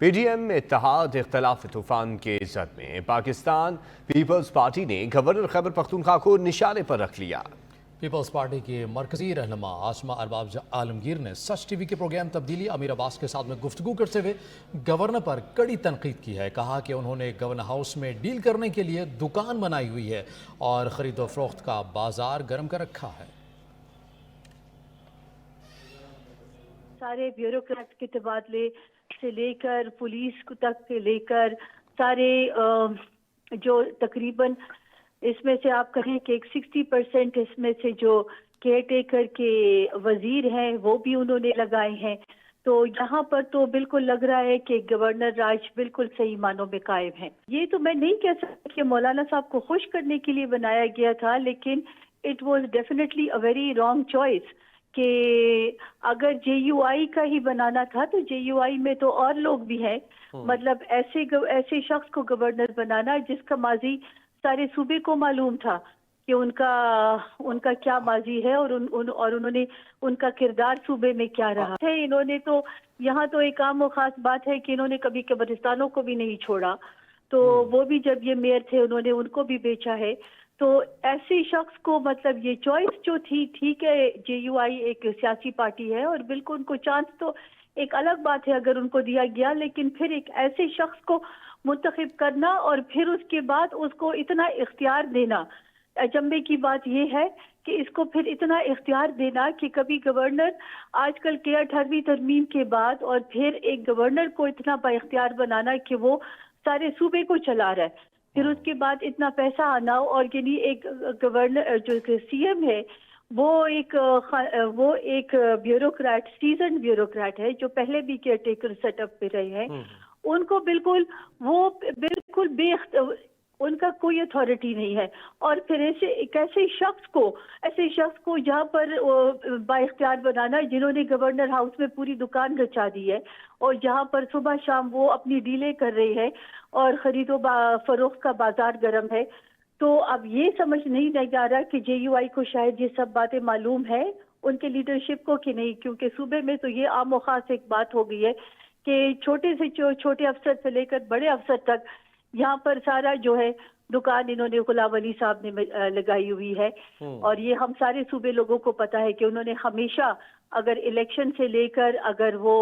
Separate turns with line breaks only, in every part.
P D M اتحاد اختلاف طوفان کے زد میں پاکستان پیپلز پارٹی نے گورنر خیبر پختونخوا کو نشانے پر رکھ لیا۔
پیپلز پارٹی کے مرکزی رہنما عاصمہ ارباب عالمگیر نے سچ ٹی وی کے پروگرام تبدیلی امیر عباس کے ساتھ میں گفتگو کرتے ہوئے گورنر پر کڑی تنقید کی ہے۔ کہا کہ انہوں نے گورنر ہاؤس میں ڈیل کرنے کے لیے دکان بنائی ہوئی ہے اور خرید و فروخت کا بازار گرم کر رکھا ہے۔
سارے بیوروکریٹ کے تبادلے سے لے کر پولیس کو تک سے لے کر سارے جو تقریباً اس میں سے آپ کہیں کہ 60% اس میں سے جو کیئر ٹیکر کے وزیر ہیں وہ بھی انہوں نے لگائے ہیں، تو یہاں پر تو بالکل لگ رہا ہے کہ گورنر راج بالکل صحیح معنوں میں قائم ہے۔ یہ تو میں نہیں کہہ سکتی کہ مولانا صاحب کو خوش کرنے کے لیے بنایا گیا تھا، لیکن it was definitely a very wrong choice کہ اگر جے یو آئی کا ہی بنانا تھا تو جے یو آئی میں تو اور لوگ بھی ہیں، مطلب ایسے شخص کو گورنر بنانا جس کا ماضی سارے صوبے کو معلوم تھا کہ ان کا کیا ماضی ہے اور انہوں نے ان کا کردار صوبے میں کیا رہا ہے۔ انہوں نے تو یہاں تو ایک عام و خاص بات ہے کہ انہوں نے کبھی قبرستانوں کو بھی نہیں چھوڑا، تو وہ بھی جب یہ میئر تھے انہوں نے ان کو بھی بیچا ہے۔ تو ایسے شخص کو مطلب یہ چوائس جو تھی، ٹھیک ہے جے یو آئی ایک سیاسی پارٹی ہے اور بالکل ان کو چانس تو ایک الگ بات ہے اگر ان کو دیا گیا، لیکن پھر ایک ایسے شخص کو منتخب کرنا اور پھر اس کے بعد اس کو اتنا اختیار دینا، اچنبے کی بات یہ ہے کہ اس کو پھر اتنا اختیار دینا کہ کبھی گورنر آج کل کے 18ویں ترمیم کے بعد اور پھر ایک گورنر کو اتنا با اختیار بنانا کہ وہ سارے صوبے کو چلا رہا ہے، پھر اس کے بعد اتنا پیسہ آنا، اور یعنی ایک گورنر جو سی ایم ہے وہ ایک بیوروکریٹ، سیزنڈ بیوروکریٹ ہے جو پہلے بھی کیئر ٹیکر سیٹ اپ پہ رہے ہیں، ان کو بالکل ان کا کوئی اتھارٹی نہیں ہے، اور پھر ایسے شخص کو جہاں پر با اختیار بنانا جنہوں نے گورنر ہاؤس میں پوری دکان رچا دی ہے اور جہاں پر صبح شام وہ اپنی ڈیلیں کر رہے ہیں اور خرید و فروخت کا بازار گرم ہے۔ تو اب یہ سمجھ نہیں آ رہا کہ جے یو آئی کو شاید یہ سب باتیں معلوم ہے ان کے لیڈرشپ کو کہ نہیں، کیونکہ صوبے میں تو یہ عام و خاص ایک بات ہو گئی ہے کہ چھوٹے سے چھوٹے افسر سے لے کر بڑے افسر تک یہاں پر سارا جو ہے دکان انہوں نے غلام علی صاحب نے لگائی ہوئی ہے، اور یہ ہم سارے صوبے لوگوں کو پتا ہے کہ انہوں نے ہمیشہ اگر الیکشن سے لے کر اگر وہ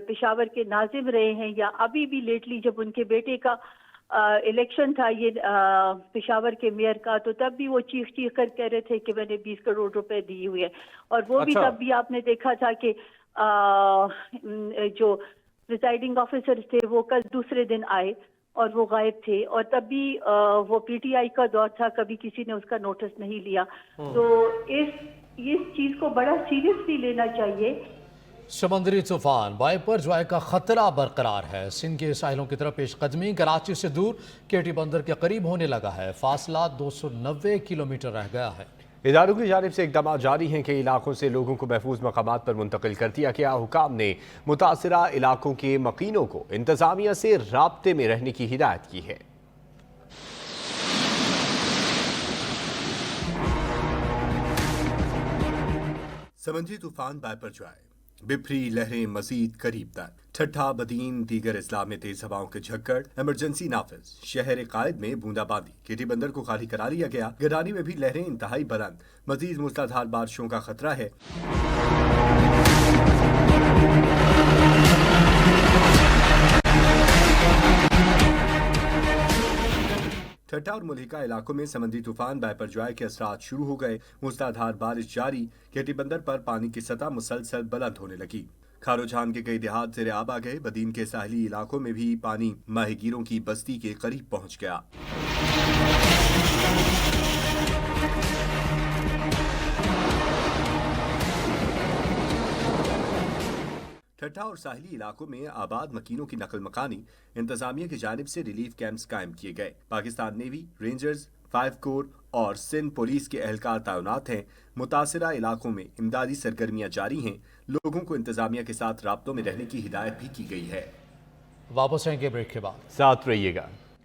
پشاور کے ناظم رہے ہیں یا ابھی بھی لیٹلی جب ان کے بیٹے کا الیکشن تھا یہ پشاور کے میئر کا، تو تب بھی وہ چیخ کر کہہ رہے تھے کہ میں نے 20 کروڑ روپے دی ہوئی ہے، اور وہ بھی تب بھی آپ نے دیکھا تھا کہ جو پریزائڈنگ آفیسر تھے وہ کل دوسرے دن آئے اور وہ غائب تھے، اور تب بھی وہ پی ٹی آئی کا دور تھا، کبھی کسی نے اس کا نوٹس نہیں لیا۔ تو اس چیز کو بڑا سیریسلی لینا چاہیے۔
سمندری طوفان وائپر جوائے کا خطرہ برقرار ہے۔ سندھ کے ساحلوں کی طرف پیش قدمی، کراچی سے دور کیٹی بندر کے قریب ہونے لگا ہے، فاصلہ 290 کلومیٹر رہ گیا ہے۔
اداروں کی جانب سے اقدامات جاری ہیں کہ علاقوں سے لوگوں کو محفوظ مقامات پر منتقل کر دیا گیا۔ حکام نے متاثرہ علاقوں کے مکینوں کو انتظامیہ سے رابطے میں رہنے کی ہدایت کی ہے۔
سمندری طوفان وائپر جوائے، بپھری لہریں مزید قریب تک، ٹھٹھا بدین دیگر اضلاع میں تیز ہواؤں کے جھکڑ، ایمرجنسی نافذ، شہر قائد میں بوندا باندی، کیٹی بندر کو خالی کرا لیا گیا، گرانی میں بھی لہریں انتہائی بلند، مزید موسلادھار بارشوں کا خطرہ ہے۔ ٹھٹھا اور ملحقہ علاقوں میں سمندری طوفان وائپر جوائے کے اثرات شروع ہو گئے، موسلادھار بارش جاری، کیٹی بندر پر پانی کی سطح مسلسل بلند ہونے لگی، کھارو جھان کے کئی دیہات زیر آب آ گئے، بدین کے ساحلی علاقوں میں بھی پانی ماہی گیروں کی بستی کے قریب پہنچ گیا۔ ٹھٹھا اور ساحلی علاقوں میں آباد مکینوں کی نقل مکانی، انتظامیہ کی جانب سے ریلیف کیمپس قائم کیے گئے، پاکستان نیوی، رینجرز، 5 کور اور سندھ پولیس کے اہلکار تعینات ہیں، متاثرہ علاقوں میں امدادی سرگرمیاں جاری ہیں، لوگوں کو انتظامیہ کے ساتھ رابطوں میں رہنے کی ہدایت بھی کی گئی ہے۔
واپس آئیں گے بریک کے بعد،
ساتھ رہیے گا۔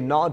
9